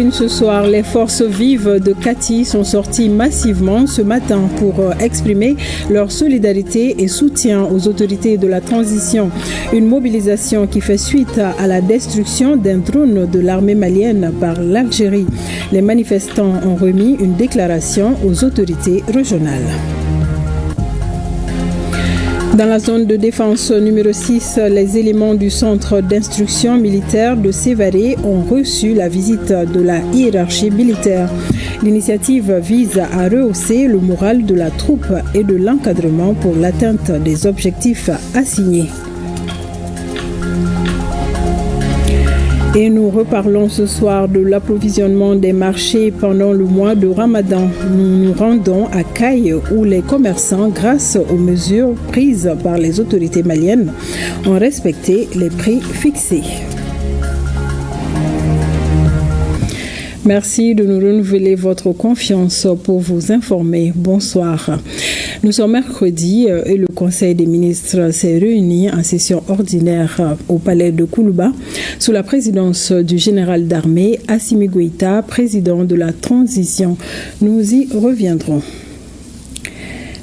une ce soir, les forces vives de Kati sont sorties massivement ce matin pour exprimer leur solidarité et soutien aux autorités de la transition. Une mobilisation qui fait suite à la destruction d'un drone de l'armée malienne par l'Algérie. Les manifestants ont remis une déclaration aux autorités régionales. Dans la zone de défense numéro 6, les éléments du centre d'instruction militaire de Sévaré ont reçu la visite de la hiérarchie militaire. L'initiative vise à rehausser le moral de la troupe et de l'encadrement pour l'atteinte des objectifs assignés. Et nous reparlons ce soir de l'approvisionnement des marchés pendant le mois de Ramadan. Nous nous rendons à Caille où les commerçants, grâce aux mesures prises par les autorités maliennes, ont respecté les prix fixés. Merci de nous renouveler votre confiance pour vous informer. Bonsoir. Nous sommes mercredi et le Conseil des ministres s'est réuni en session ordinaire au palais de Koulouba sous la présidence du général d'armée Assimi Goïta, président de la transition. Nous y reviendrons.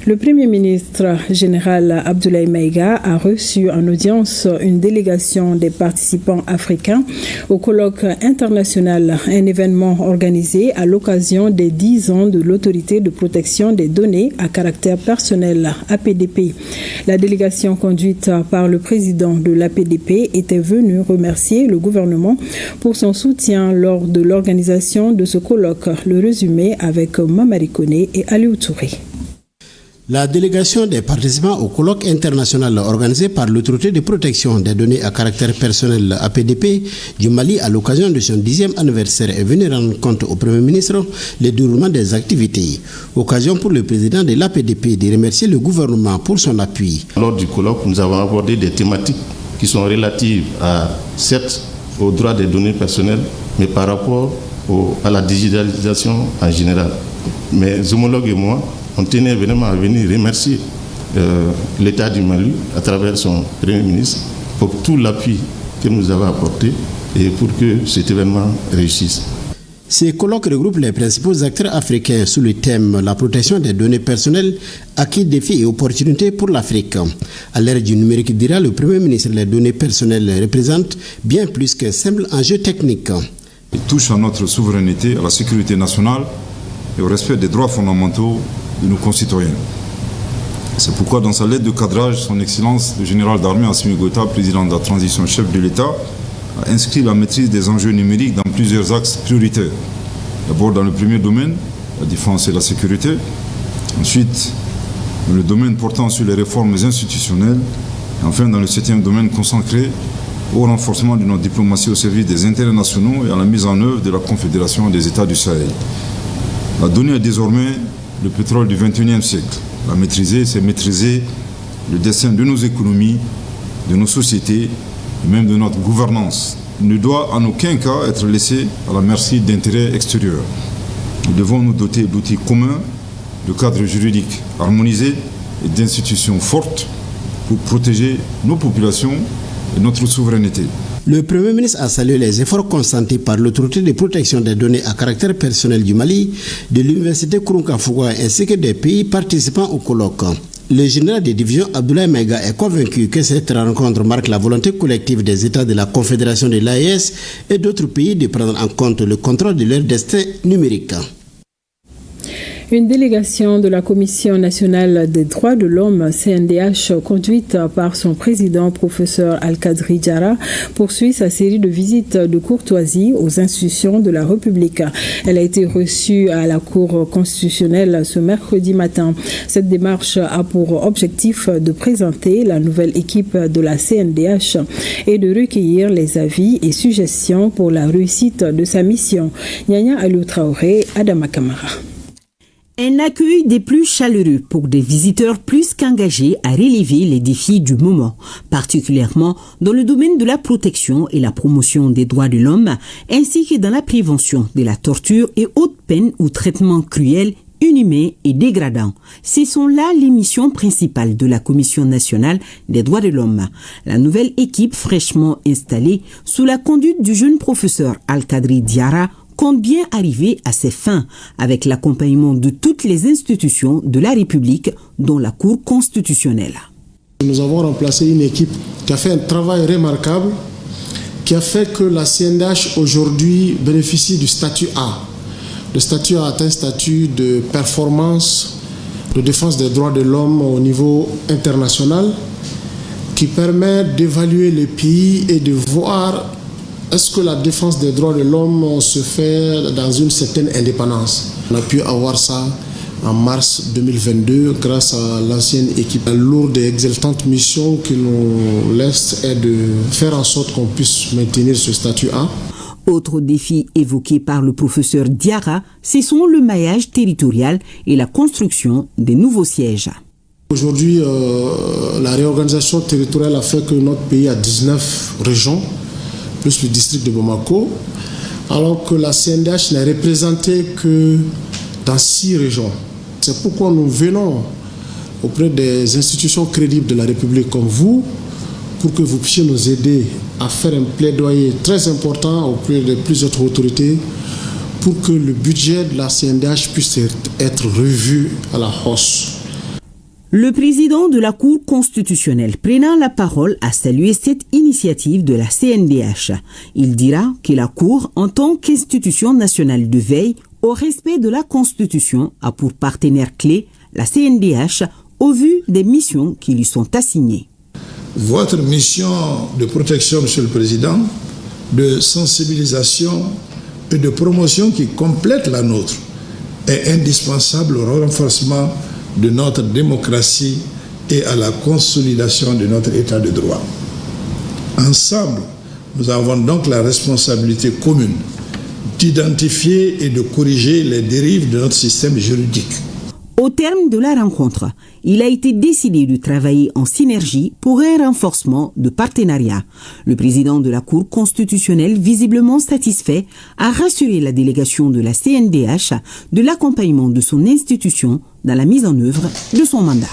Le Premier ministre général Abdoulaye Maïga a reçu en audience une délégation des participants africains au colloque international, un événement organisé à l'occasion des 10 ans de l'autorité de protection des données à caractère personnel, APDP. La délégation conduite par le président de l'APDP était venue remercier le gouvernement pour son soutien lors de l'organisation de ce colloque. Le résumé avec Mamari Koné et Aliou Touré. La délégation des participants au colloque international organisé par l'autorité de protection des données à caractère personnel APDP du Mali à l'occasion de son 10e anniversaire est venue rendre compte au Premier ministre le déroulement des activités. Occasion pour le président de l'APDP de remercier le gouvernement pour son appui. Lors du colloque, nous avons abordé des thématiques qui sont relatives certes aux droits des données personnelles, mais par rapport à la digitalisation en général. Mes homologues et moi, on tenait vraiment à venir remercier l'État du Mali à travers son Premier ministre pour tout l'appui que nous avons apporté et pour que cet événement réussisse. Ces colloques regroupent les principaux acteurs africains sous le thème « La protection des données personnelles, acquis, défis et opportunités pour l'Afrique ». À l'ère du numérique, dira le Premier ministre, les données personnelles représentent bien plus qu'un simple enjeu technique. Il touche à notre souveraineté, à la sécurité nationale et au respect des droits fondamentaux de nos concitoyens. C'est pourquoi dans sa lettre de cadrage, son Excellence le général d'armée Assimi Goïta, président de la transition chef de l'État, a inscrit la maîtrise des enjeux numériques dans plusieurs axes prioritaires. D'abord dans le premier domaine, la défense et la sécurité. Ensuite, dans le domaine portant sur les réformes institutionnelles. Et enfin, dans le 7e domaine consacré au renforcement de notre diplomatie au service des intérêts nationaux et à la mise en œuvre de la Confédération des États du Sahel. La donnée est désormais le pétrole du XXIe siècle. La maîtriser, c'est maîtriser le destin de nos économies, de nos sociétés et même de notre gouvernance. Il ne doit en aucun cas être laissé à la merci d'intérêts extérieurs. Nous devons nous doter d'outils communs, de cadres juridiques harmonisés et d'institutions fortes pour protéger nos populations et notre souveraineté. Le Premier ministre a salué les efforts consentis par l'autorité de protection des données à caractère personnel du Mali, de l'université Kourounkafouga ainsi que des pays participants au colloque. Le général de division Abdoulaye Maïga est convaincu que cette rencontre marque la volonté collective des États de la Confédération de l'AES et d'autres pays de prendre en compte le contrôle de leur destin numérique. Une délégation de la Commission nationale des droits de l'homme, CNDH, conduite par son président, professeur Al-Kadri Diarra, poursuit sa série de visites de courtoisie aux institutions de la République. Elle a été reçue à la Cour constitutionnelle ce mercredi matin. Cette démarche a pour objectif de présenter la nouvelle équipe de la CNDH et de recueillir les avis et suggestions pour la réussite de sa mission. Nyanya Aliou Traoré, Adama Kamara. Un accueil des plus chaleureux pour des visiteurs plus qu'engagés à relever les défis du moment, particulièrement dans le domaine de la protection et la promotion des droits de l'homme, ainsi que dans la prévention de la torture et autres peines ou traitements cruels, inhumains et dégradants. Ce sont là les missions principales de la Commission nationale des droits de l'homme. La nouvelle équipe fraîchement installée, sous la conduite du jeune professeur Al-Kadri Diarra, compte bien arriver à ses fins avec l'accompagnement de toutes les institutions de la République, dont la Cour constitutionnelle. Nous avons remplacé une équipe qui a fait un travail remarquable, qui a fait que la CNDH aujourd'hui bénéficie du statut A. Le statut A est un statut de performance, de défense des droits de l'homme au niveau international, qui permet d'évaluer les pays et de voir est-ce que la défense des droits de l'homme se fait dans une certaine indépendance. On a pu avoir ça en mars 2022 grâce à l'ancienne équipe. La lourde et exaltante mission qui nous laisse est de faire en sorte qu'on puisse maintenir ce statut A. Autre défi évoqué par le professeur Diarra, ce sont le maillage territorial et la construction des nouveaux sièges. Aujourd'hui, la réorganisation territoriale a fait que notre pays a 19 régions, plus le district de Bamako, alors que la CNDH n'est représentée que dans 6 régions. C'est pourquoi nous venons auprès des institutions crédibles de la République comme vous, pour que vous puissiez nous aider à faire un plaidoyer très important auprès de plusieurs autorités pour que le budget de la CNDH puisse être revu à la hausse. Le président de la Cour constitutionnelle prenant la parole a salué cette initiative de la CNDH. Il dira que la Cour, en tant qu'institution nationale de veille au respect de la Constitution, a pour partenaire clé la CNDH au vu des missions qui lui sont assignées. Votre mission de protection, Monsieur le Président, de sensibilisation et de promotion qui complète la nôtre est indispensable au renforcement de notre démocratie et à la consolidation de notre état de droit. Ensemble, nous avons donc la responsabilité commune d'identifier et de corriger les dérives de notre système juridique. Au terme de la rencontre, il a été décidé de travailler en synergie pour un renforcement de partenariat. Le président de la Cour constitutionnelle, visiblement satisfait, a rassuré la délégation de la CNDH de l'accompagnement de son institution dans la mise en œuvre de son mandat.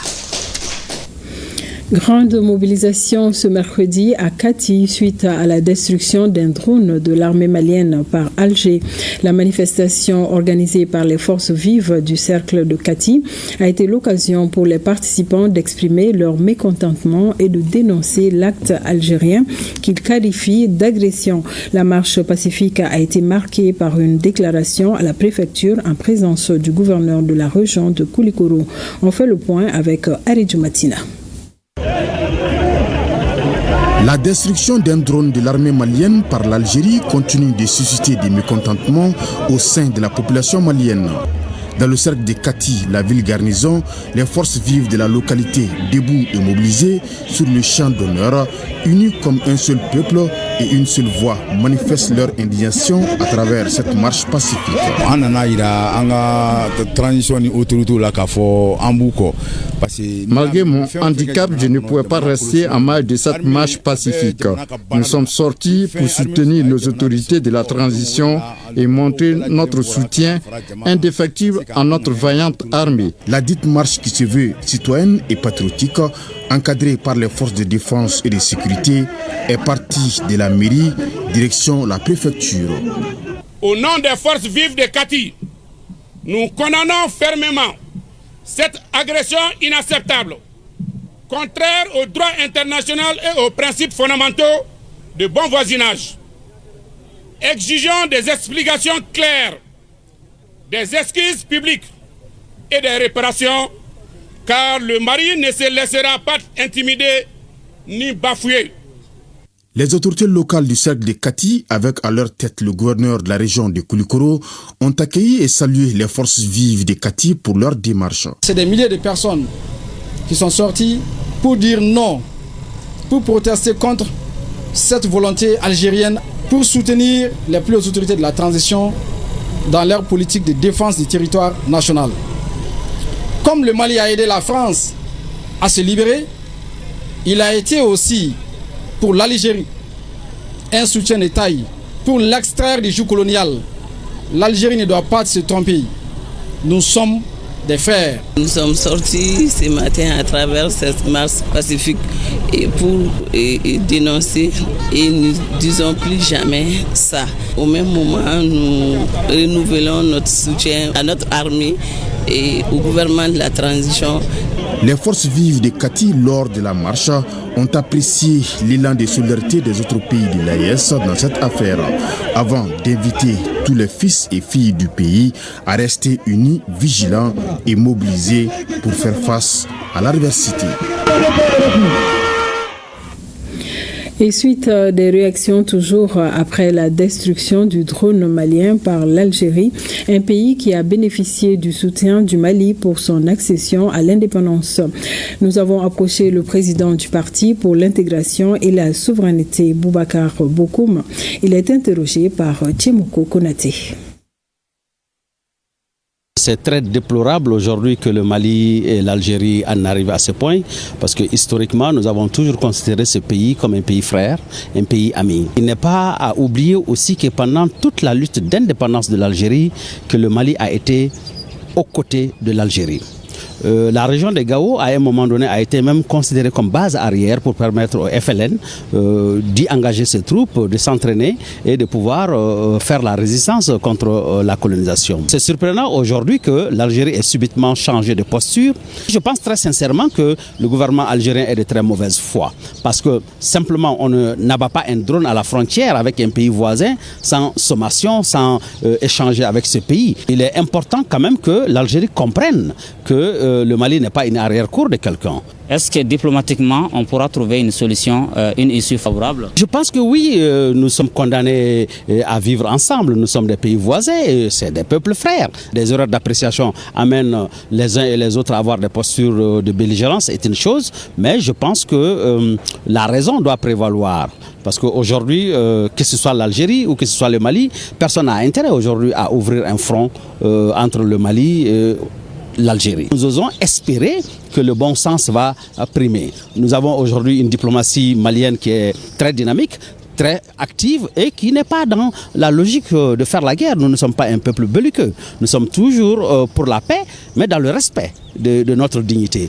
Grande mobilisation ce mercredi à Kati suite à la destruction d'un drone de l'armée malienne par Alger. La manifestation organisée par les forces vives du cercle de Kati a été l'occasion pour les participants d'exprimer leur mécontentement et de dénoncer l'acte algérien qu'ils qualifient d'agression. La marche pacifique a été marquée par une déclaration à la préfecture en présence du gouverneur de la région de Koulikoro. On fait le point avec Aridjou Matina. La destruction d'un drone de l'armée malienne par l'Algérie continue de susciter des mécontentements au sein de la population malienne. Dans le cercle de Kati, la ville garnison, les forces vives de la localité, debout et mobilisées sur le champ d'honneur, unis comme un seul peuple et une seule voix, manifestent leur indignation à travers cette marche pacifique. Malgré mon handicap, je ne pouvais pas rester en marge de cette marche pacifique. Nous sommes sortis pour soutenir nos autorités de la transition et montrer notre soutien indéfectible à notre vaillante armée. La dite marche qui se veut citoyenne et patriotique, encadrée par les forces de défense et de sécurité, est partie de la mairie, direction la préfecture. Au nom des forces vives de Kati, nous condamnons fermement cette agression inacceptable, contraire au droit international et aux principes fondamentaux de bon voisinage. Exigeons des explications claires, des excuses publiques et des réparations, car le Mali ne se laissera pas intimider ni bafouer. Les autorités locales du cercle de Kati, avec à leur tête le gouverneur de la région de Koulikoro, ont accueilli et salué les forces vives de Kati pour leur démarche. C'est des milliers de personnes qui sont sorties pour dire non, pour protester contre cette volonté algérienne, pour soutenir les plus hautes autorités de la transition dans leur politique de défense du territoire national. Comme le Mali a aidé la France à se libérer, il a été aussi pour l'Algérie un soutien de taille pour l'extraire du joug colonial. L'Algérie ne doit pas se tromper. Nous sommes des frères. Nous sommes sortis ce matin à travers cette marche pacifique pour dénoncer et nous disons plus jamais ça. Au même moment, nous renouvelons notre soutien à notre armée et au gouvernement de la transition. Les forces vives de Kati, lors de la marche, ont apprécié l'élan de solidarité des autres pays de l'AES dans cette affaire, avant d'inviter tous les fils et filles du pays à rester unis, vigilants et mobilisés pour faire face à l'adversité. Et suite des réactions toujours après la destruction du drone malien par l'Algérie, un pays qui a bénéficié du soutien du Mali pour son accession à l'indépendance. Nous avons approché le président du parti pour l'intégration et la souveraineté, Boubacar Bokoum. Il est interrogé par Tchemoko Konaté. C'est très déplorable aujourd'hui que le Mali et l'Algérie en arrivent à ce point parce que historiquement, nous avons toujours considéré ce pays comme un pays frère, un pays ami. Il n'est pas à oublier aussi que pendant toute la lutte d'indépendance de l'Algérie, que le Mali a été aux côtés de l'Algérie. La région de Gao, à un moment donné, a été même considérée comme base arrière pour permettre au FLN d'y engager ses troupes, de s'entraîner et de pouvoir faire la résistance contre la colonisation. C'est surprenant aujourd'hui que l'Algérie ait subitement changé de posture. Je pense très sincèrement que le gouvernement algérien est de très mauvaise foi parce que simplement on n'abat pas un drone à la frontière avec un pays voisin sans sommation, sans échanger avec ce pays. Il est important quand même que l'Algérie comprenne que le Mali n'est pas une arrière-cour de quelqu'un. Est-ce que diplomatiquement, on pourra trouver une solution, une issue favorable? Je pense que oui, nous sommes condamnés à vivre ensemble. Nous sommes des pays voisins, c'est des peuples frères. Des erreurs d'appréciation amènent les uns et les autres à avoir des postures de belligérance, c'est une chose, mais je pense que la raison doit prévaloir. Parce qu'aujourd'hui, que ce soit l'Algérie ou que ce soit le Mali, personne n'a intérêt aujourd'hui à ouvrir un front entre le Mali et l'Algérie. Nous osons espérer que le bon sens va primer. Nous avons aujourd'hui une diplomatie malienne qui est très dynamique, très active et qui n'est pas dans la logique de faire la guerre. Nous ne sommes pas un peuple belliqueux. Nous sommes toujours pour la paix, mais dans le respect de notre dignité.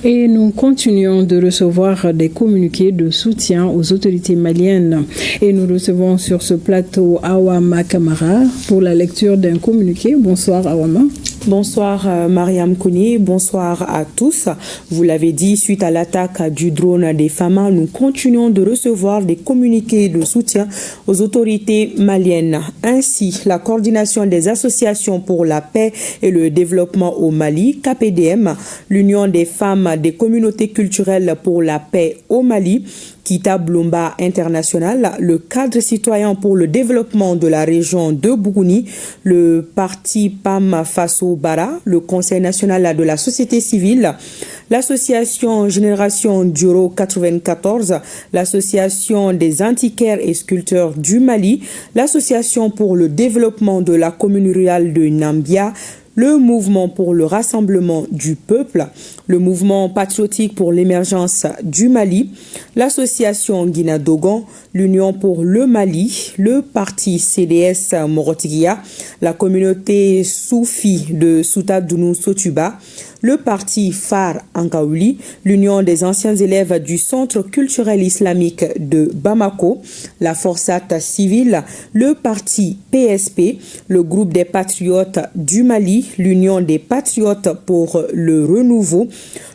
Et nous continuons de recevoir des communiqués de soutien aux autorités maliennes. Et nous recevons sur ce plateau Awama Kamara pour la lecture d'un communiqué. Bonsoir Awama. Bonsoir Mariam Kouni, bonsoir à tous. Vous l'avez dit, suite à l'attaque du drone des FAMA, nous continuons de recevoir des communiqués de soutien aux autorités maliennes. Ainsi, la coordination des associations pour la paix et le développement au Mali, KPDM, l'Union des femmes des communautés culturelles pour la paix au Mali, Kita Blumba International, le cadre citoyen pour le développement de la région de Bougouni, le parti PAM Faso Bara, le Conseil national de la société civile, l'association Génération Duro 94, l'association des antiquaires et sculpteurs du Mali, l'association pour le développement de la commune rurale de Nambia, le mouvement pour le rassemblement du peuple, le mouvement patriotique pour l'émergence du Mali, l'association Guina Dogon, l'Union pour le Mali, le parti CDS Morotigia, la communauté Soufi de Soutadounou Sotuba, le parti Phare Ankaouli, l'Union des anciens élèves du Centre culturel islamique de Bamako, la Forçat civile, le parti PSP, le groupe des patriotes du Mali, l'Union des patriotes pour le renouveau,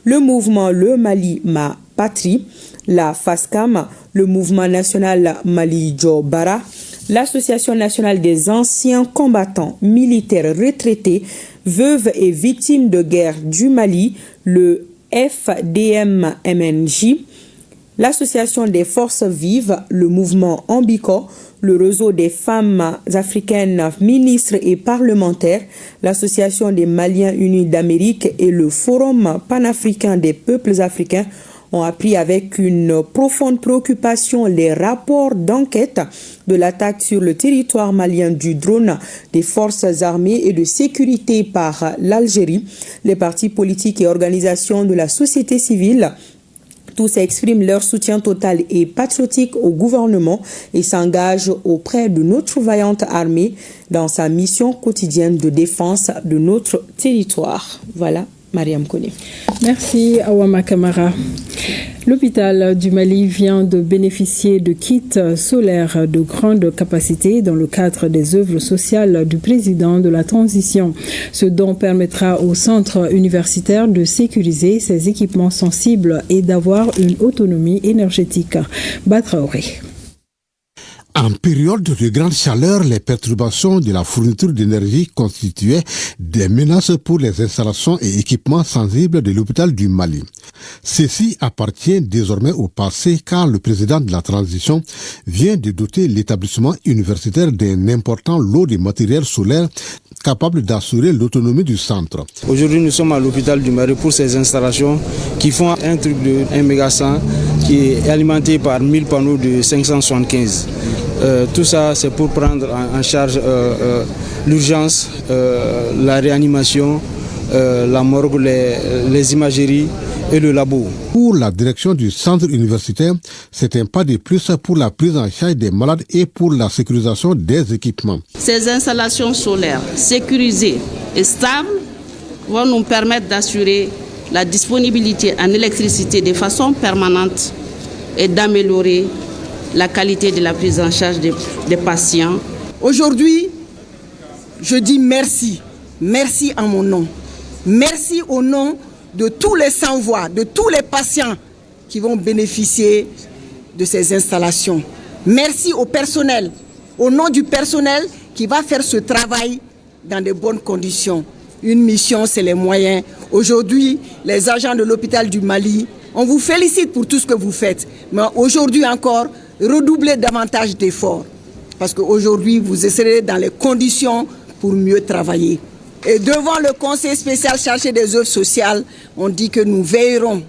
le mouvement Le Mali Ma Patrie, la FASCAM, le mouvement national Mali Jo Bara, l'Association nationale des anciens combattants militaires retraités, veuves et victimes de guerre du Mali, le FDM-MNJ, l'Association des forces vives, le mouvement Ambico, le réseau des femmes africaines ministres et parlementaires, l'Association des Maliens unis d'Amérique et le Forum panafricain des peuples africains ont appris avec une profonde préoccupation les rapports d'enquête de l'attaque sur le territoire malien du drone des forces armées et de sécurité par l'Algérie. Les partis politiques et organisations de la société civile Tous expriment leur soutien total et patriotique au gouvernement et s'engagent auprès de notre vaillante armée dans sa mission quotidienne de défense de notre territoire. Voilà, Mariam Kone. Merci, Awama Kamara. L'hôpital du Mali vient de bénéficier de kits solaires de grande capacité dans le cadre des œuvres sociales du président de la transition. Ce don permettra au centre universitaire de sécuriser ses équipements sensibles et d'avoir une autonomie énergétique. Batraoré. En période de grande chaleur, les perturbations de la fourniture d'énergie constituaient des menaces pour les installations et équipements sensibles de l'hôpital du Mali. Ceci appartient désormais au passé car le président de la transition vient de doter l'établissement universitaire d'un important lot de matériel solaire capable d'assurer l'autonomie du centre. Aujourd'hui, nous sommes à l'hôpital du Mali pour ces installations qui font un truc de 1 méga-100 qui est alimenté par 1000 panneaux de 575. Tout ça, c'est pour prendre en charge l'urgence, la réanimation, la morgue, les imageries et le labo. Pour la direction du centre universitaire, c'est un pas de plus pour la prise en charge des malades et pour la sécurisation des équipements. Ces installations solaires sécurisées et stables vont nous permettre d'assurer la disponibilité en électricité de façon permanente et d'améliorer la qualité de la prise en charge des patients. Aujourd'hui, je dis merci. Merci en mon nom. Merci au nom de tous les sans-voix, de tous les patients qui vont bénéficier de ces installations. Merci au personnel, au nom du personnel qui va faire ce travail dans de bonnes conditions. Une mission, c'est les moyens. Aujourd'hui, les agents de l'hôpital du Mali, on vous félicite pour tout ce que vous faites. Mais aujourd'hui encore, redoublez davantage d'efforts. Parce qu'aujourd'hui, vous serez dans les conditions pour mieux travailler. Et devant le Conseil spécial chargé des œuvres sociales, on dit que nous veillerons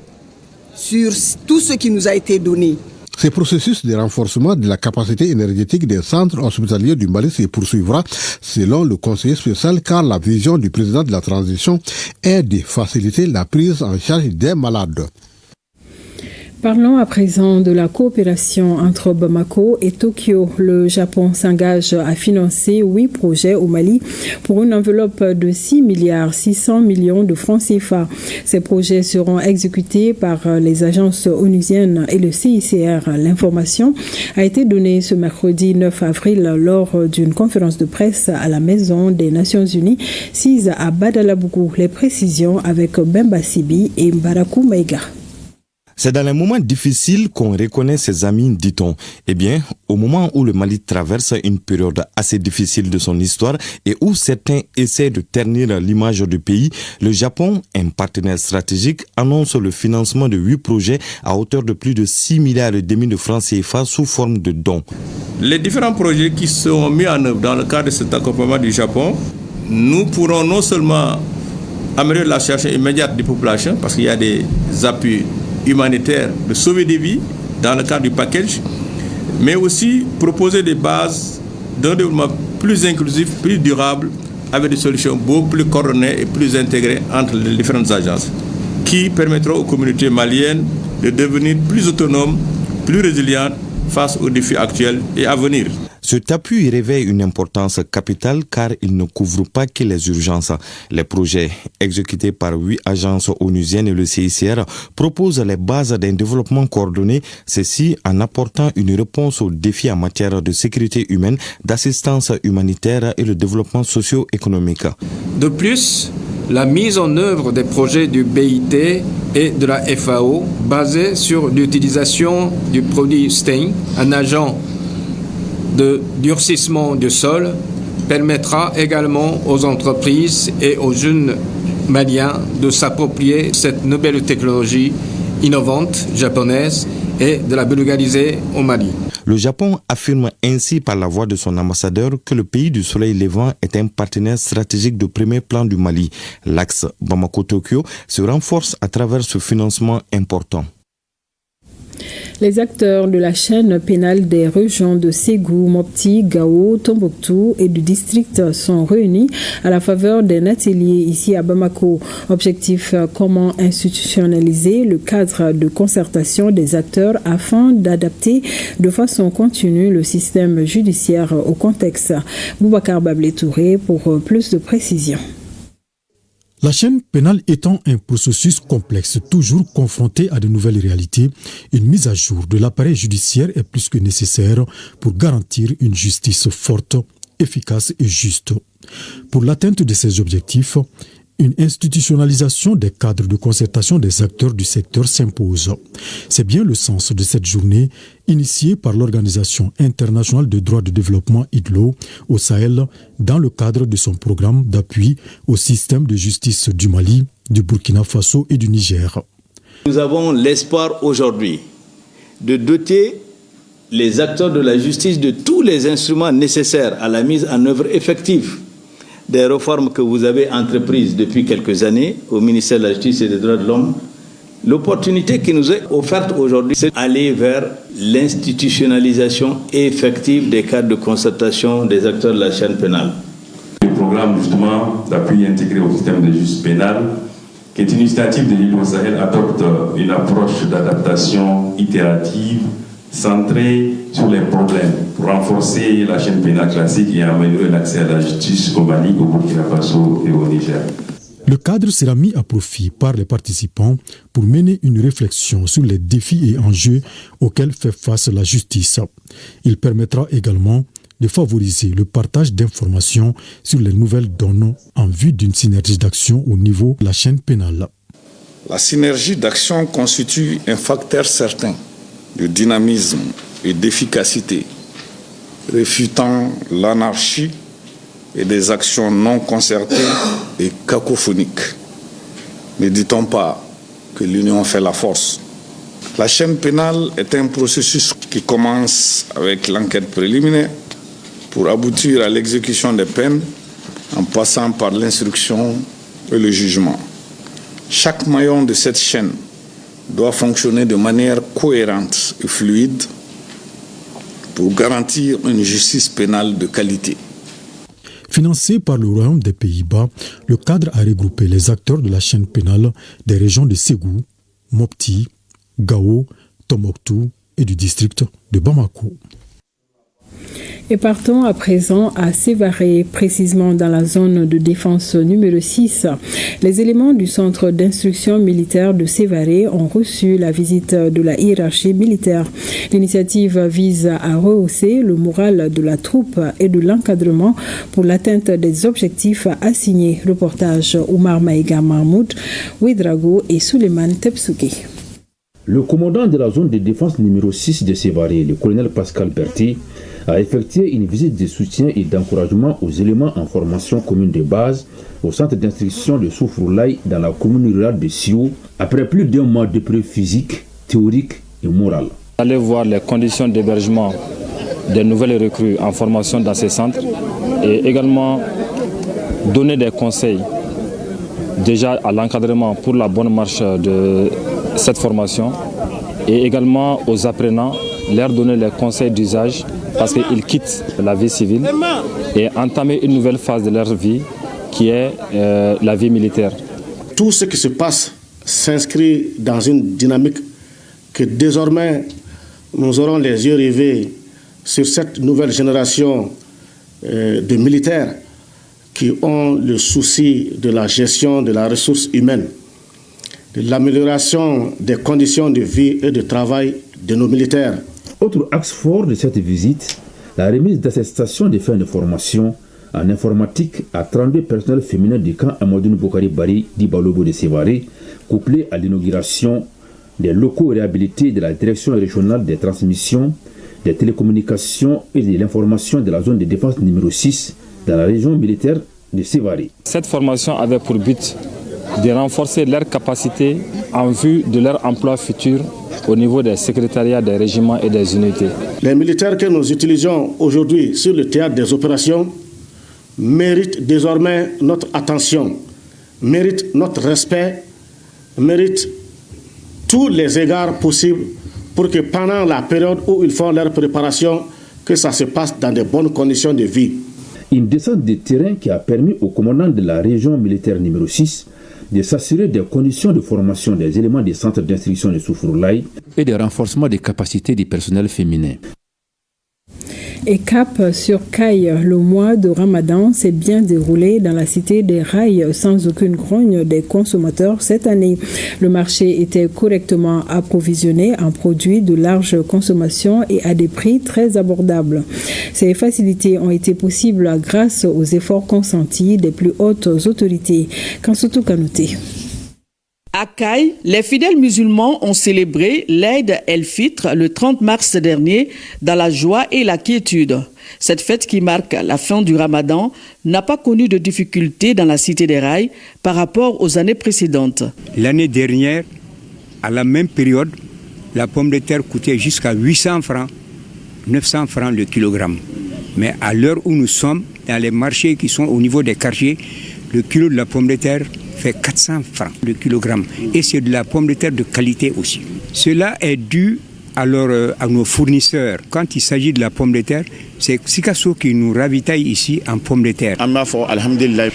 sur tout ce qui nous a été donné. Ce processus de renforcement de la capacité énergétique des centres hospitaliers du Mali se poursuivra selon le conseiller spécial car la vision du président de la transition est de faciliter la prise en charge des malades. Parlons à présent de la coopération entre Bamako et Tokyo. Le Japon s'engage à financer 8 projets au Mali pour une enveloppe de 6,6 milliards de francs CFA. Ces projets seront exécutés par les agences onusiennes et le CICR. L'information a été donnée ce mercredi 9 avril lors d'une conférence de presse à la Maison des Nations Unies, sise à Badalabougou. Les précisions avec Bemba Sibi et Mbarakou Maïga. C'est dans les moments difficiles qu'on reconnaît ses amis, dit-on. Eh bien, au moment où le Mali traverse une période assez difficile de son histoire et où certains essaient de ternir l'image du pays, le Japon, un partenaire stratégique, annonce le financement de 8 projets à hauteur de plus de 6,5 milliards de francs CFA sous forme de dons. Les différents projets qui seront mis en œuvre dans le cadre de cet accompagnement du Japon, nous pourrons non seulement améliorer la situation immédiate des populations, parce qu'il y a des appuis humanitaire, de sauver des vies dans le cadre du package, mais aussi proposer des bases d'un développement plus inclusif, plus durable, avec des solutions beaucoup plus coordonnées et plus intégrées entre les différentes agences, qui permettront aux communautés maliennes de devenir plus autonomes, plus résilientes face aux défis actuels et à venir. Cet appui révèle une importance capitale car il ne couvre pas que les urgences. Les projets exécutés par 8 agences onusiennes et le CICR proposent les bases d'un développement coordonné, ceci en apportant une réponse aux défis en matière de sécurité humaine, d'assistance humanitaire et le développement socio-économique. De plus, la mise en œuvre des projets du BIT et de la FAO basés sur l'utilisation du produit STEIN, un agent de durcissement du sol, permettra également aux entreprises et aux jeunes maliens de s'approprier cette nouvelle technologie innovante japonaise et de la vulgariser au Mali. Le Japon affirme ainsi par la voix de son ambassadeur que le pays du soleil levant est un partenaire stratégique de premier plan du Mali. L'axe Bamako-Tokyo se renforce à travers ce financement important. Les acteurs de la chaîne pénale des régions de Ségou, Mopti, Gao, Tombouctou et du district sont réunis à la faveur d'un atelier ici à Bamako. Objectif, comment institutionnaliser le cadre de concertation des acteurs afin d'adapter de façon continue le système judiciaire au contexte. Boubacar Bablé-Touré pour plus de précisions. La chaîne pénale étant un processus complexe, toujours confronté à de nouvelles réalités, une mise à jour de l'appareil judiciaire est plus que nécessaire pour garantir une justice forte, efficace et juste. Pour l'atteinte de ces objectifs, une institutionnalisation des cadres de concertation des acteurs du secteur s'impose. C'est bien le sens de cette journée initiée par l'Organisation internationale de droit de développement IDLO au Sahel dans le cadre de son programme d'appui au système de justice du Mali, du Burkina Faso et du Niger. Nous avons l'espoir aujourd'hui de doter les acteurs de la justice de tous les instruments nécessaires à la mise en œuvre effective des réformes que vous avez entreprises depuis quelques années au ministère de la Justice et des Droits de l'Homme. L'opportunité qui nous est offerte aujourd'hui, c'est d'aller vers l'institutionnalisation effective des cadres de concertation des acteurs de la chaîne pénale. Le programme justement d'appui intégré au système de justice pénale, qui est une initiative de l'île Sahel, adopte une approche d'adaptation itérative centrée sur les problèmes pour renforcer la chaîne pénale classique et améliorer l'accès à la justice au Mali, au Burkina Faso et au Niger. Le cadre sera mis à profit par les participants pour mener une réflexion sur les défis et enjeux auxquels fait face la justice. Il permettra également de favoriser le partage d'informations sur les nouvelles données en vue d'une synergie d'action au niveau de la chaîne pénale. La synergie d'action constitue un facteur certain de dynamisme et d'efficacité, réfutant l'anarchie et des actions non concertées et cacophoniques. Ne dit-on pas que l'union fait la force? La chaîne pénale est un processus qui commence avec l'enquête préliminaire pour aboutir à l'exécution des peines en passant par l'instruction et le jugement. Chaque maillon de cette chaîne doit fonctionner de manière cohérente et fluide pour garantir une justice pénale de qualité. Financé par le Royaume des Pays-Bas, le cadre a regroupé les acteurs de la chaîne pénale des régions de Ségou, Mopti, Gao, Tombouctou et du district de Bamako. Et partons à présent à Sévaré, précisément dans la zone de défense numéro 6. Les éléments du centre d'instruction militaire de Sévaré ont reçu la visite de la hiérarchie militaire. L'initiative vise à rehausser le moral de la troupe et de l'encadrement pour l'atteinte des objectifs assignés. Reportage Oumar Maïga Mahmoud, Ouedraogo et Suleiman Tepsouké. Le commandant de la zone de défense numéro 6 de Sévaré, le colonel Pascal Berti, a effectué une visite de soutien et d'encouragement aux éléments en formation commune de base au centre d'instruction de Soufroulaye dans la commune rurale de Sio, après plus d'un mois d'épreuves physiques, théoriques et morales. Aller voir les conditions d'hébergement des nouvelles recrues en formation dans ces centres et également donner des conseils déjà à l'encadrement pour la bonne marche de cette formation et également aux apprenants, leur donner les conseils d'usage parce qu'ils quittent la vie civile et entamer une nouvelle phase de leur vie qui est la vie militaire. Tout ce qui se passe s'inscrit dans une dynamique que désormais nous aurons les yeux rivés sur cette nouvelle génération de militaires qui ont le souci de la gestion de la ressource humaine, de l'amélioration des conditions de vie et de travail de nos militaires. Autre axe fort de cette visite, la remise d'attestations de fin de formation en informatique à 32 personnels féminins du camp Amadou Boukari Bari d'Ibalobo de Sévaré, couplé à l'inauguration des locaux réhabilités de la direction régionale des transmissions, des télécommunications et de l'information de la zone de défense numéro 6 dans la région militaire de Sévaré. Cette formation avait pour but de renforcer leurs capacités en vue de leur emploi futur au niveau des secrétariats des régiments et des unités. Les militaires que nous utilisons aujourd'hui sur le théâtre des opérations méritent désormais notre attention, méritent notre respect, méritent tous les égards possibles pour que pendant la période où ils font leur préparation, que ça se passe dans de bonnes conditions de vie. Une descente de terrain qui a permis au commandant de la région militaire numéro 6 de s'assurer des conditions de formation des éléments des centres d'instruction de Soufourlaye et de renforcement des capacités du personnel féminin. Et cap sur Caille, le mois de Ramadan s'est bien déroulé dans la cité des Rails sans aucune grogne des consommateurs cette année. Le marché était correctement approvisionné en produits de large consommation et à des prix très abordables. Ces facilités ont été possibles grâce aux efforts consentis des plus hautes autorités. Kansutu Kanouté. À Caille, les fidèles musulmans ont célébré l'Aïd el-Fitr le 30 mars dernier dans la joie et la quiétude. Cette fête qui marque la fin du Ramadan n'a pas connu de difficultés dans la cité des Rails par rapport aux années précédentes. L'année dernière, à la même période, la pomme de terre coûtait jusqu'à 800 francs, 900 francs le kilogramme. Mais à l'heure où nous sommes, dans les marchés qui sont au niveau des quartiers, le kilo de la pomme de terre fait 400 francs le kilogramme. Et c'est de la pomme de terre de qualité aussi. Cela est dû alors à nos fournisseurs. Quand il s'agit de la pomme de terre, c'est Sikasso qui nous ravitaille ici en pommes de terre.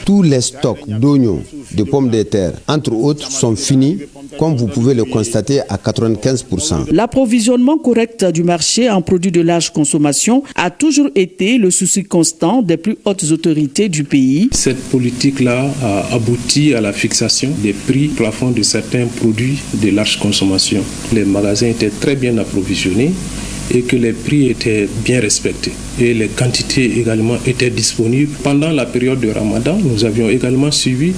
Tous les stocks d'oignons, de pommes de terre, entre autres, sont finis, comme vous pouvez le constater, à 95%. L'approvisionnement correct du marché en produits de large consommation a toujours été le souci constant des plus hautes autorités du pays. Cette politique-là a abouti à la fixation des prix plafonds de certains produits de large consommation. Les magasins étaient très bien approvisionnés et que les prix étaient bien respectés. Et les quantités également étaient disponibles. Pendant la période de Ramadan, nous avions également suivi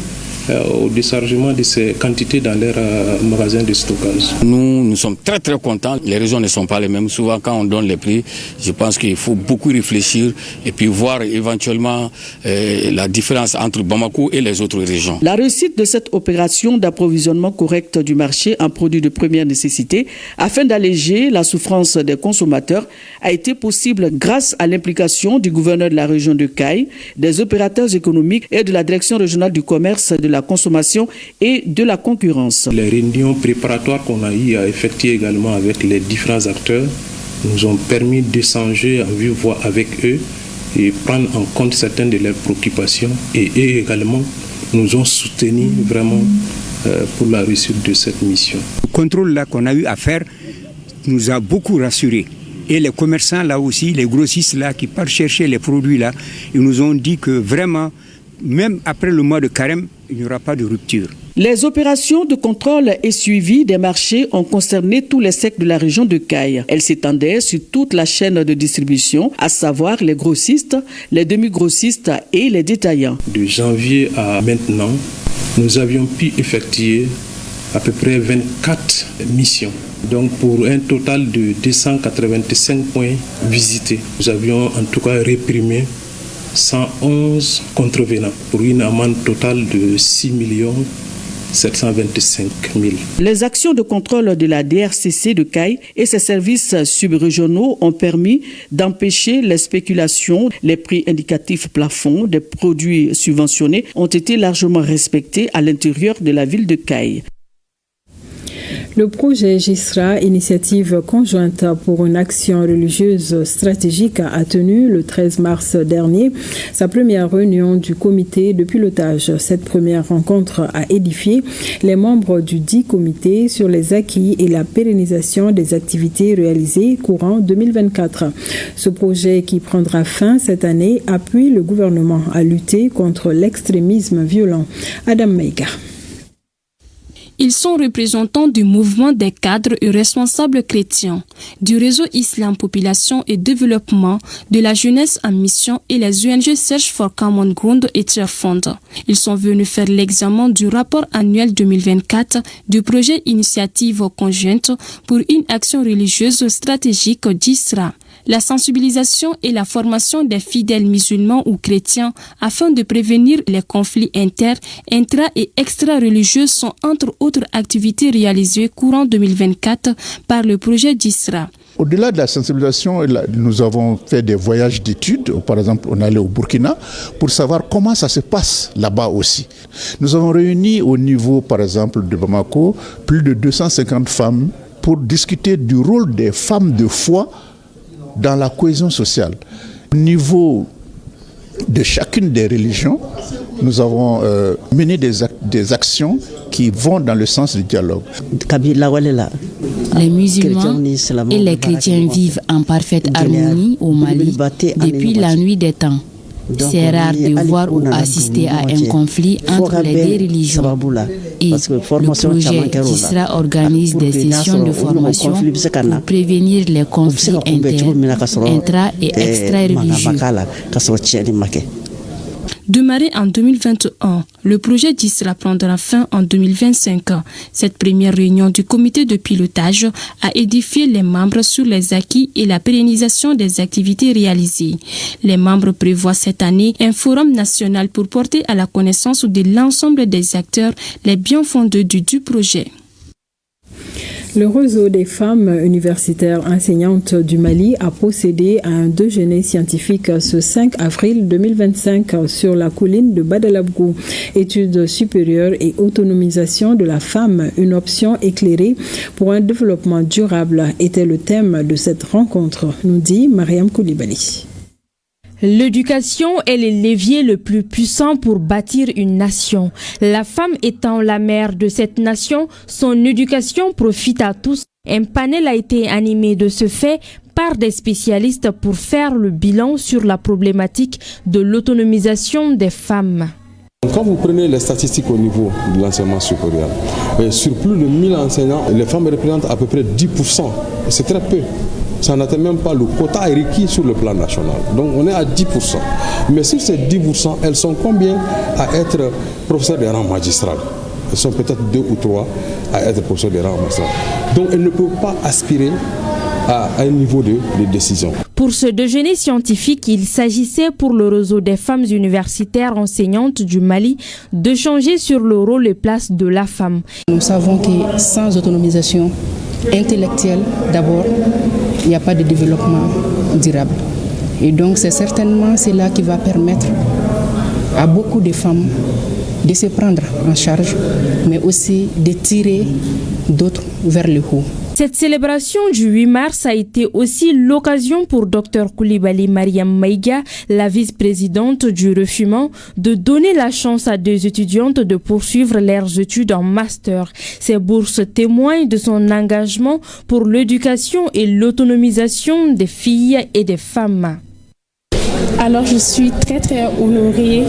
au déchargement de ces quantités dans leurs magasins de stockage. Nous sommes très très contents. Les raisons ne sont pas les mêmes. Souvent quand on donne les prix, je pense qu'il faut beaucoup réfléchir et puis voir éventuellement la différence entre Bamako et les autres régions. La réussite de cette opération d'approvisionnement correct du marché en produits de première nécessité afin d'alléger la souffrance des consommateurs a été possible grâce à l'implication du gouverneur de la région de Caille, des opérateurs économiques et de la direction régionale du commerce, de la consommation et de la concurrence. Les réunions préparatoires qu'on a eu à effectuer également avec les différents acteurs nous ont permis d'échanger en vive voix avec eux et prendre en compte certaines de leurs préoccupations, et eux également nous ont soutenus vraiment pour la réussite de cette mission. Le contrôle là qu'on a eu à faire nous a beaucoup rassurés. Et les commerçants là aussi, les grossistes là qui partent chercher les produits là, ils nous ont dit que vraiment, même après le mois de carême, il n'y aura pas de rupture. Les opérations de contrôle et suivi des marchés ont concerné tous les secteurs de la région de Caille. Elles s'étendaient sur toute la chaîne de distribution, à savoir les grossistes, les demi-grossistes et les détaillants. De janvier à maintenant, nous avions pu effectuer à peu près 24 missions. Donc pour un total de 285 points visités. Nous avions en tout cas réprimé 111 contrevenants pour une amende totale de 6 725 000. Les actions de contrôle de la DRCC de Caille et ses services subrégionaux ont permis d'empêcher les spéculations. Les prix indicatifs plafonds des produits subventionnés ont été largement respectés à l'intérieur de la ville de Caille. Le projet GISRA, initiative conjointe pour une action religieuse stratégique, a tenu le 13 mars dernier sa première réunion du comité de pilotage. Cette première rencontre a édifié les membres du dit comité sur les acquis et la pérennisation des activités réalisées courant 2024. Ce projet, qui prendra fin cette année, appuie le gouvernement à lutter contre l'extrémisme violent. Adam Meika. Ils sont représentants du mouvement des cadres et responsables chrétiens, du réseau Islam Population et Développement, de la jeunesse en mission et les ONG Search for Common Ground et Trefond. Ils sont venus faire l'examen du rapport annuel 2024 du projet Initiative conjointe pour une action religieuse stratégique d'ISRA. La sensibilisation et la formation des fidèles musulmans ou chrétiens afin de prévenir les conflits intra- et extra-religieux sont entre autres activités réalisées courant 2024 par le projet d'ISRA. Au-delà de la sensibilisation, nous avons fait des voyages d'études. Par exemple, on est allé au Burkina pour savoir comment ça se passe là-bas aussi. Nous avons réuni au niveau, par exemple, de Bamako, plus de 250 femmes pour discuter du rôle des femmes de foi dans la cohésion sociale. Au niveau de chacune des religions, nous avons mené des actions qui vont dans le sens du dialogue. Les musulmans et les chrétiens vivent en parfaite harmonie au Mali depuis la nuit des temps. C'est rare de voir ou assister à un conflit entre les deux religions. Et le projet Kisra organise des sessions de formation pour prévenir les conflits intra- et extra-religieux. Démarré en 2021, le projet DISRA prendra fin en 2025. Cette première réunion du comité de pilotage a édifié les membres sur les acquis et la pérennisation des activités réalisées. Les membres prévoient cette année un forum national pour porter à la connaissance de l'ensemble des acteurs les biens-fondés du projet. Le réseau des femmes universitaires enseignantes du Mali a procédé à un déjeuner scientifique ce 5 avril 2025 sur la colline de Badalabgou. Études supérieures et autonomisation de la femme, une option éclairée pour un développement durable était le thème de cette rencontre, nous dit Mariam Koulibaly. L'éducation est le levier le plus puissant pour bâtir une nation. La femme étant la mère de cette nation, son éducation profite à tous. Un panel a été animé de ce fait par des spécialistes pour faire le bilan sur la problématique de l'autonomisation des femmes. Quand vous prenez les statistiques au niveau de l'enseignement supérieur, sur plus de 1000 enseignants, les femmes représentent à peu près 10%. C'est très peu. Ça n'atteint même pas le quota requis sur le plan national. Donc on est à 10%. Mais sur ces 10%, elles sont combien à être professeurs des rangs magistrales? Elles sont peut-être 2 ou 3 à être professeurs des rangs magistrales. Donc elles ne peuvent pas aspirer à un niveau de décision. Pour ce déjeuner scientifique, il s'agissait pour le réseau des femmes universitaires enseignantes du Mali de changer sur le rôle et place de la femme. Nous savons que sans autonomisation intellectuelle, d'abord, il n'y a pas de développement durable. Et donc c'est certainement cela qui va permettre à beaucoup de femmes de se prendre en charge, mais aussi de tirer d'autres vers le haut. Cette célébration du 8 mars a été aussi l'occasion pour Dr Koulibaly Mariam Maïga, la vice-présidente du Refumant, de donner la chance à 2 étudiantes de poursuivre leurs études en master. Ces bourses témoignent de son engagement pour l'éducation et l'autonomisation des filles et des femmes. Alors je suis très honorée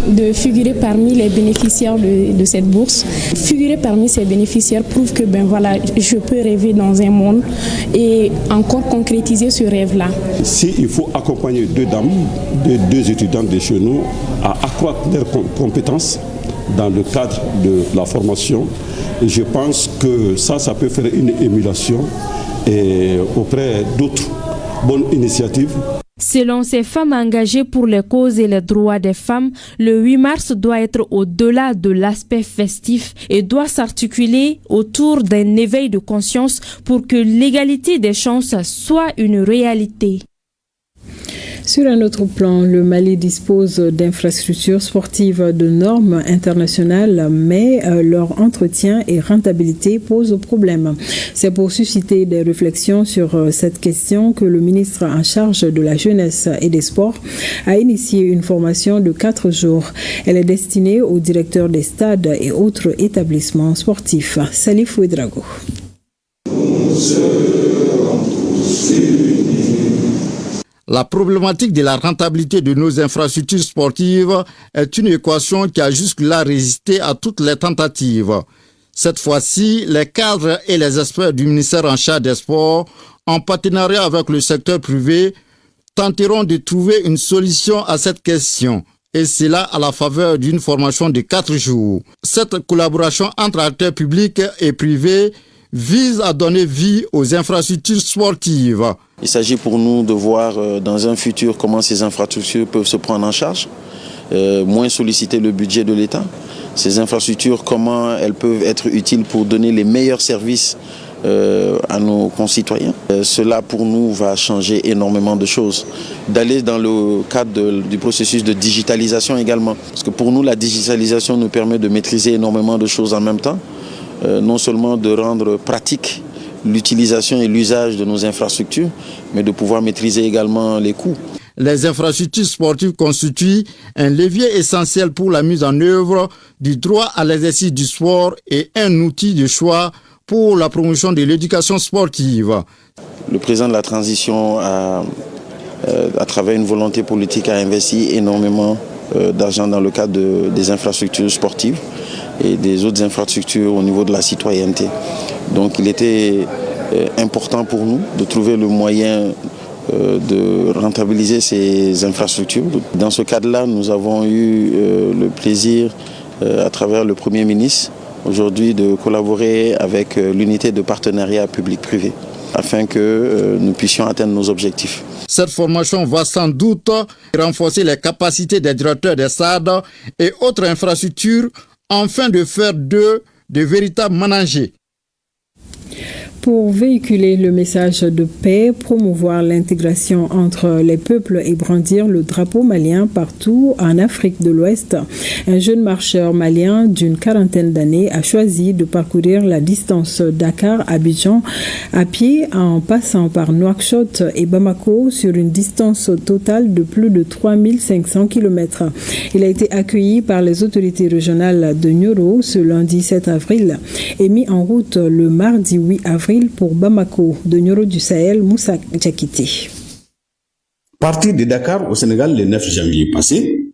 de figurer parmi les bénéficiaires de cette bourse. Figurer parmi ces bénéficiaires prouve que je peux rêver dans un monde et encore concrétiser ce rêve-là. Il faut accompagner 2 dames, 2 étudiantes de chez nous à accroître leurs compétences dans le cadre de la formation. Et je pense que ça peut faire une émulation auprès d'autres bonnes initiatives. Selon ces femmes engagées pour les causes et les droits des femmes, le 8 mars doit être au-delà de l'aspect festif et doit s'articuler autour d'un éveil de conscience pour que l'égalité des chances soit une réalité. Sur un autre plan, le Mali dispose d'infrastructures sportives de normes internationales, mais leur entretien et rentabilité posent problème. C'est pour susciter des réflexions sur cette question que le ministre en charge de la jeunesse et des sports a initié une formation de 4 jours. Elle est destinée aux directeurs des stades et autres établissements sportifs. Salif Ouedrago. La problématique de la rentabilité de nos infrastructures sportives est une équation qui a jusque-là résisté à toutes les tentatives. Cette fois-ci, les cadres et les experts du ministère en charge des sports, en partenariat avec le secteur privé, tenteront de trouver une solution à cette question. Et cela à la faveur d'une formation de 4 jours. Cette collaboration entre acteurs publics et privés vise à donner vie aux infrastructures sportives. Il s'agit pour nous de voir dans un futur comment ces infrastructures peuvent se prendre en charge, moins solliciter le budget de l'État. Ces infrastructures, comment elles peuvent être utiles pour donner les meilleurs services à nos concitoyens. Cela pour nous va changer énormément de choses. D'aller dans le cadre du processus de digitalisation également. Parce que pour nous, la digitalisation nous permet de maîtriser énormément de choses en même temps. Non seulement de rendre pratique l'utilisation et l'usage de nos infrastructures, mais de pouvoir maîtriser également les coûts. Les infrastructures sportives constituent un levier essentiel pour la mise en œuvre du droit à l'exercice du sport et un outil de choix pour la promotion de l'éducation sportive. Le président de la transition à travers une volonté politique, a investi énormément d'argent dans le cadre des infrastructures sportives et des autres infrastructures au niveau de la citoyenneté. Donc il était important pour nous de trouver le moyen de rentabiliser ces infrastructures. Dans ce cadre-là, nous avons eu le plaisir, à travers le Premier ministre, aujourd'hui de collaborer avec l'unité de partenariat public-privé afin que nous puissions atteindre nos objectifs. Cette formation va sans doute renforcer les capacités des directeurs des stades et autres infrastructures afin de faire d'eux de véritables managers. Pour véhiculer le message de paix, promouvoir l'intégration entre les peuples et brandir le drapeau malien partout en Afrique de l'Ouest, un jeune marcheur malien d'une quarantaine d'années a choisi de parcourir la distance Dakar-Abidjan à pied en passant par Nouakchott et Bamako sur une distance totale de plus de 3500 km. Il a été accueilli par les autorités régionales de Nioro ce lundi 7 avril et mis en route le mardi 8 avril pour Bamako. De Nioro du Sahel, Moussa Djakiti. Parti de Dakar au Sénégal le 9 janvier passé,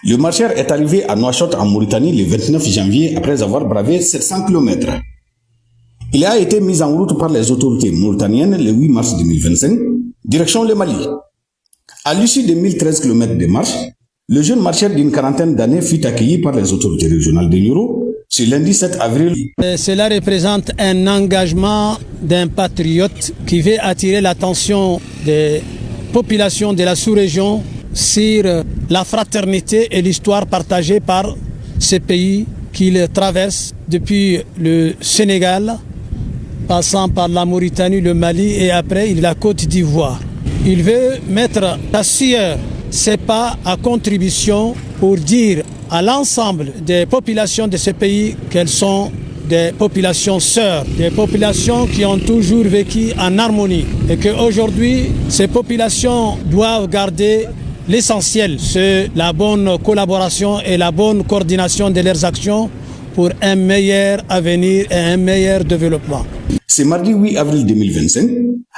le marcheur est arrivé à Nouakchott en Mauritanie le 29 janvier après avoir bravé 700 km. Il a été mis en route par les autorités mauritaniennes le 8 mars 2025, direction le Mali. À l'issue de 1013 km de marche, le jeune marcheur d'une quarantaine d'années fut accueilli par les autorités régionales de Nioro ce lundi 7 avril. Cela représente un engagement d'un patriote qui veut attirer l'attention des populations de la sous-région sur la fraternité et l'histoire partagée par ces pays qu'il traverse depuis le Sénégal, passant par la Mauritanie, le Mali et après la Côte d'Ivoire. Il veut mettre à sueur ses pas à contribution pour dire à l'ensemble des populations de ces pays qu'elles sont des populations sœurs, des populations qui ont toujours vécu en harmonie et qu'aujourd'hui, ces populations doivent garder l'essentiel, c'est la bonne collaboration et la bonne coordination de leurs actions pour un meilleur avenir et un meilleur développement. Ce mardi 8 avril 2025,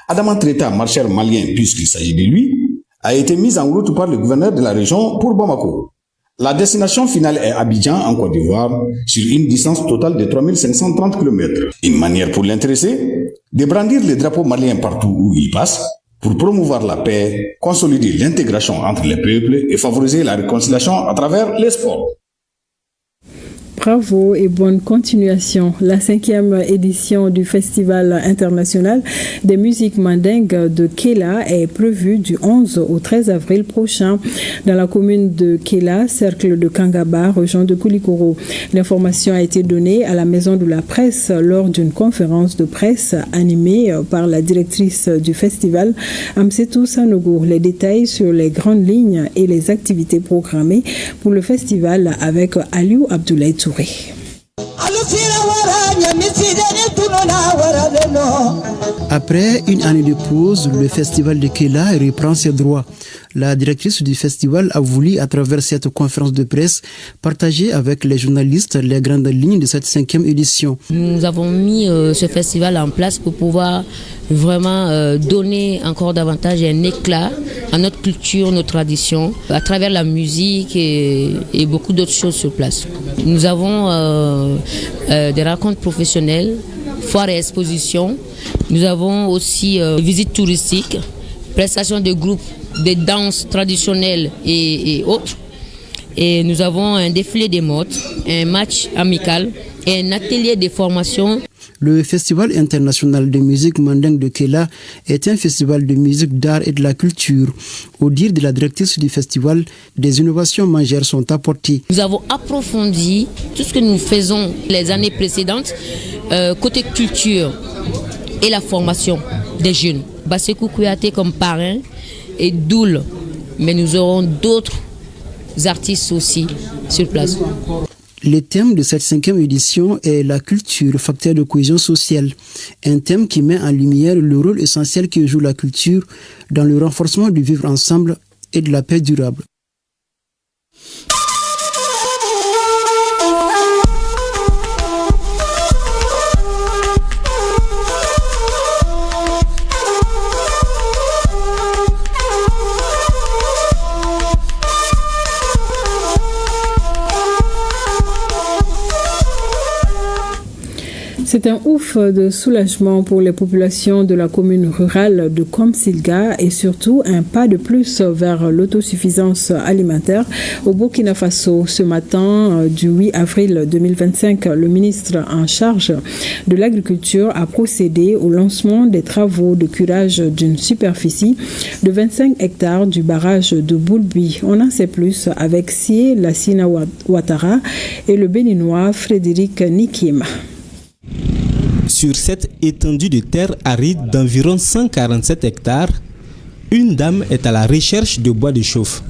Adama Treta, marcheur malien puisqu'il s'agit de lui, a été mis en route par le gouverneur de la région pour Bamako. La destination finale est Abidjan, en Côte d'Ivoire, sur une distance totale de 3530 km. Une manière pour l'intéressé de brandir le drapeau malien partout où il passe, pour promouvoir la paix, consolider l'intégration entre les peuples et favoriser la réconciliation à travers les sports. Bravo et bonne continuation. La 5e édition du Festival international des musiques mandingues de Kéla est prévue du 11 au 13 avril prochain dans la commune de Kéla, cercle de Kangaba, région de Koulikoro. L'information a été donnée à la Maison de la Presse lors d'une conférence de presse animée par la directrice du festival, Amsetou Sanogo. Les détails sur les grandes lignes et les activités programmées pour le festival avec Aliou Abdoulaye Touré. Après une année de pause, le festival de Kéla reprend ses droits. La directrice du festival a voulu, à travers cette conférence de presse, partager avec les journalistes les grandes lignes de cette 5e édition. Nous avons mis ce festival en place pour pouvoir vraiment donner encore davantage un éclat à notre culture, nos traditions, à travers la musique et beaucoup d'autres choses sur place. Nous avons des rencontres professionnelles, foires et expositions. Nous avons aussi visites touristiques, prestations de groupes, des danses traditionnelles et autres. Et nous avons un défilé des modes, un match amical et un atelier de formation. Le Festival international de musique mandingue de Kéla est un festival de musique, d'art et de la culture. Au dire de la directrice du festival, des innovations majeures sont apportées. Nous avons approfondi tout ce que nous faisons les années précédentes, côté culture et la formation des jeunes. Bassekou Kouyaté comme parrain et Doul, mais nous aurons d'autres artistes aussi sur place. Le thème de cette 5e édition est la culture, facteur de cohésion sociale. Un thème qui met en lumière le rôle essentiel que joue la culture dans le renforcement du vivre ensemble et de la paix durable. C'est un ouf de soulagement pour les populations de la commune rurale de Komsilga et surtout un pas de plus vers l'autosuffisance alimentaire au Burkina Faso. Ce matin du 8 avril 2025, le ministre en charge de l'agriculture a procédé au lancement des travaux de curage d'une superficie de 25 hectares du barrage de Boulbi. On en sait plus avec Sie Lassina Ouattara et le béninois Frédéric Nikim. Sur cette étendue de terre aride d'environ 147 hectares, une dame est à la recherche de bois de chauffe.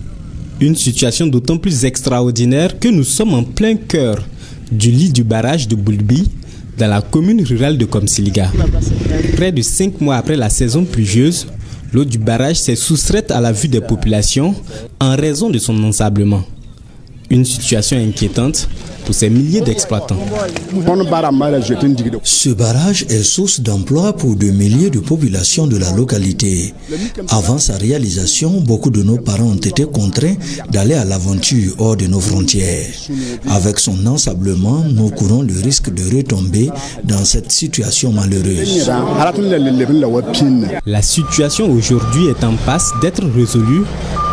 Une situation d'autant plus extraordinaire que nous sommes en plein cœur du lit du barrage de Boulbi, dans la commune rurale de Komsilga. Près de 5 mois après la saison pluvieuse, l'eau du barrage s'est soustraite à la vue des populations en raison de son ensablement. Une situation inquiétante pour ces milliers d'exploitants. Ce barrage est source d'emploi pour des milliers de populations de la localité. Avant sa réalisation, beaucoup de nos parents ont été contraints d'aller à l'aventure hors de nos frontières. Avec son ensablement, nous courons le risque de retomber dans cette situation malheureuse. La situation aujourd'hui est en passe d'être résolue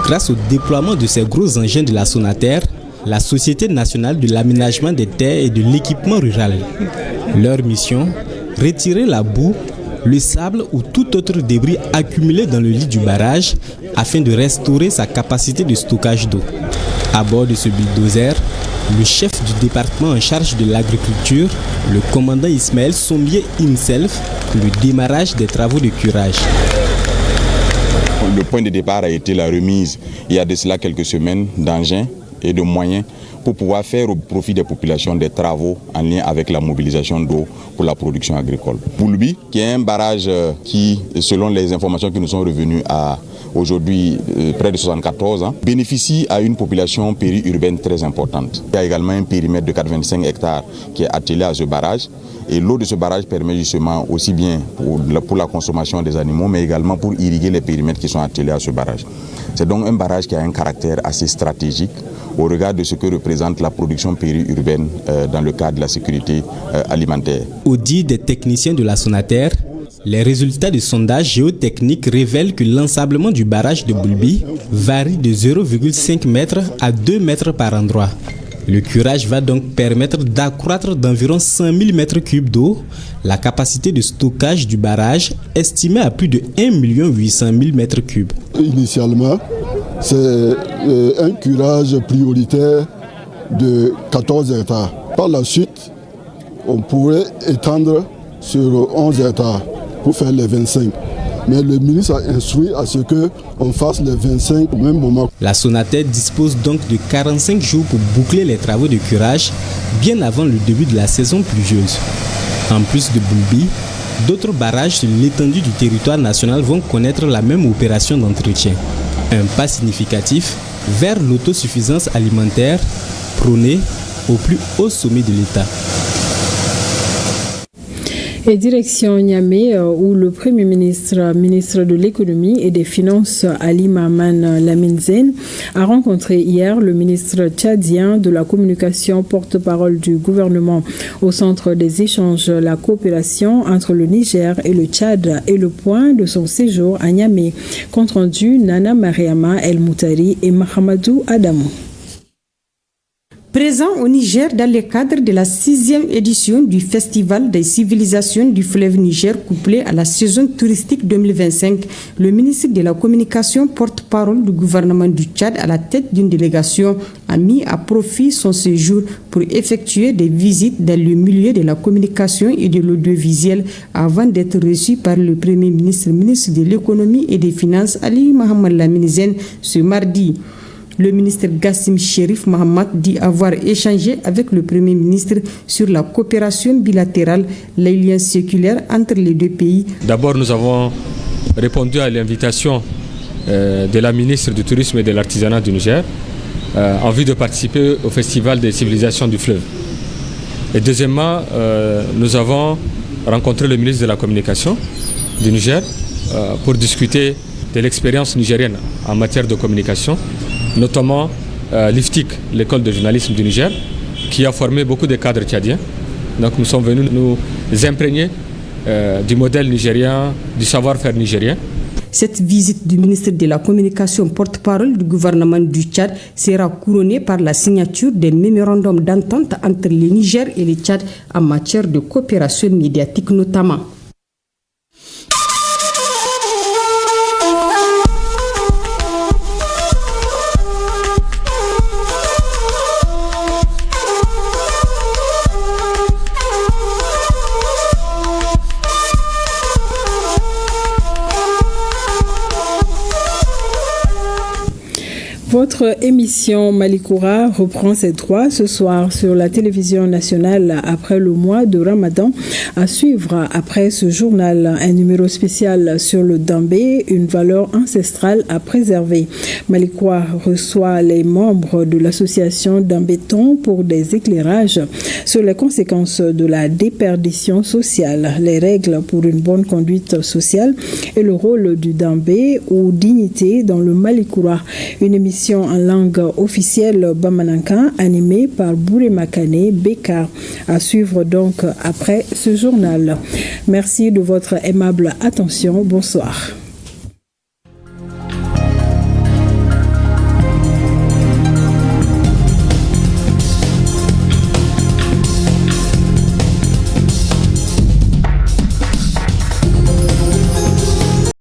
grâce au déploiement de ces gros engins de la Sonater, la Société nationale de l'aménagement des terres et de l'équipement rural. Leur mission, retirer la boue, le sable ou tout autre débris accumulé dans le lit du barrage afin de restaurer sa capacité de stockage d'eau. À bord de ce bulldozer, le chef du département en charge de l'agriculture, le commandant Ismaël Sombier himself, le démarrage des travaux de curage. Le point de départ a été la remise, il y a de cela quelques semaines, d'engins et de moyens pour pouvoir faire au profit des populations des travaux en lien avec la mobilisation d'eau pour la production agricole. Boulbi, qui est un barrage qui, selon les informations qui nous sont revenues à aujourd'hui près de 74 ans, bénéficie à une population périurbaine très importante. Il y a également un périmètre de 85 hectares qui est attelé à ce barrage. Et l'eau de ce barrage permet justement aussi bien pour la consommation des animaux, mais également pour irriguer les périmètres qui sont attelés à ce barrage. C'est donc un barrage qui a un caractère assez stratégique au regard de ce que représente la production périurbaine dans le cadre de la sécurité alimentaire. Au dit des techniciens de la Sonater, les résultats de sondages géotechniques révèlent que l'ensablement du barrage de Boulbi varie de 0,5 mètres à 2 mètres par endroit. Le curage va donc permettre d'accroître d'environ 100 000 mètres cubes d'eau la capacité de stockage du barrage estimée à plus de 1 800 000 mètres cubes. Initialement, c'est un curage prioritaire de 14 hectares. Par la suite, on pourrait étendre sur 11 hectares pour faire les 25. Mais le ministre a instruit à ce qu'on fasse les 25 au même moment. La Sonater dispose donc de 45 jours pour boucler les travaux de curage bien avant le début de la saison pluvieuse. En plus de Boulbi, d'autres barrages sur l'étendue du territoire national vont connaître la même opération d'entretien. Un pas significatif vers l'autosuffisance alimentaire prônée au plus haut sommet de l'État. Et direction Niamey, où le Premier ministre, ministre de l'économie et des finances Ali Mahaman Lamine Zeine, a rencontré hier le ministre tchadien de la communication, porte-parole du gouvernement au centre des échanges, la coopération entre le Niger et le Tchad et le point de son séjour à Niamey. Compte rendu Nana Mariama El Moutari et Mahamadou Adamou. Présent au Niger dans le cadre de la 6e édition du Festival des civilisations du fleuve Niger couplé à la saison touristique 2025, le ministre de la Communication, porte-parole du gouvernement du Tchad à la tête d'une délégation, a mis à profit son séjour pour effectuer des visites dans le milieu de la communication et de l'audiovisuel avant d'être reçu par le Premier ministre, ministre de l'économie et des finances Ali Mohamed Lamine Zeine ce mardi. Le ministre Gassim Cherif Mahamat dit avoir échangé avec le Premier ministre sur la coopération bilatérale, les liens séculaires entre les deux pays. D'abord, nous avons répondu à l'invitation de la ministre du Tourisme et de l'Artisanat du Niger en vue de participer au Festival des civilisations du fleuve. Et deuxièmement, nous avons rencontré le ministre de la Communication du Niger pour discuter de l'expérience nigérienne en matière de communication, notamment l'IFTIC, l'école de journalisme du Niger, qui a formé beaucoup de cadres tchadiens. Donc nous sommes venus nous imprégner du modèle nigérien, du savoir-faire nigérien. Cette visite du ministre de la Communication, porte-parole du gouvernement du Tchad, sera couronnée par la signature d'un mémorandum d'entente entre le Niger et le Tchad en matière de coopération médiatique notamment. Votre émission Malikoura reprend ses droits ce soir sur la télévision nationale après le mois de Ramadan. À suivre après ce journal, un numéro spécial sur le Dambé, une valeur ancestrale à préserver. Malikoura reçoit les membres de l'association Dambéton pour des éclairages sur les conséquences de la déperdition sociale, les règles pour une bonne conduite sociale et le rôle du Dambé ou dignité dans le Malikoura. Une émission en langue officielle Bamanankan animée par Bouré Makane Beka. À suivre donc après ce journal. Merci de votre aimable attention. Bonsoir.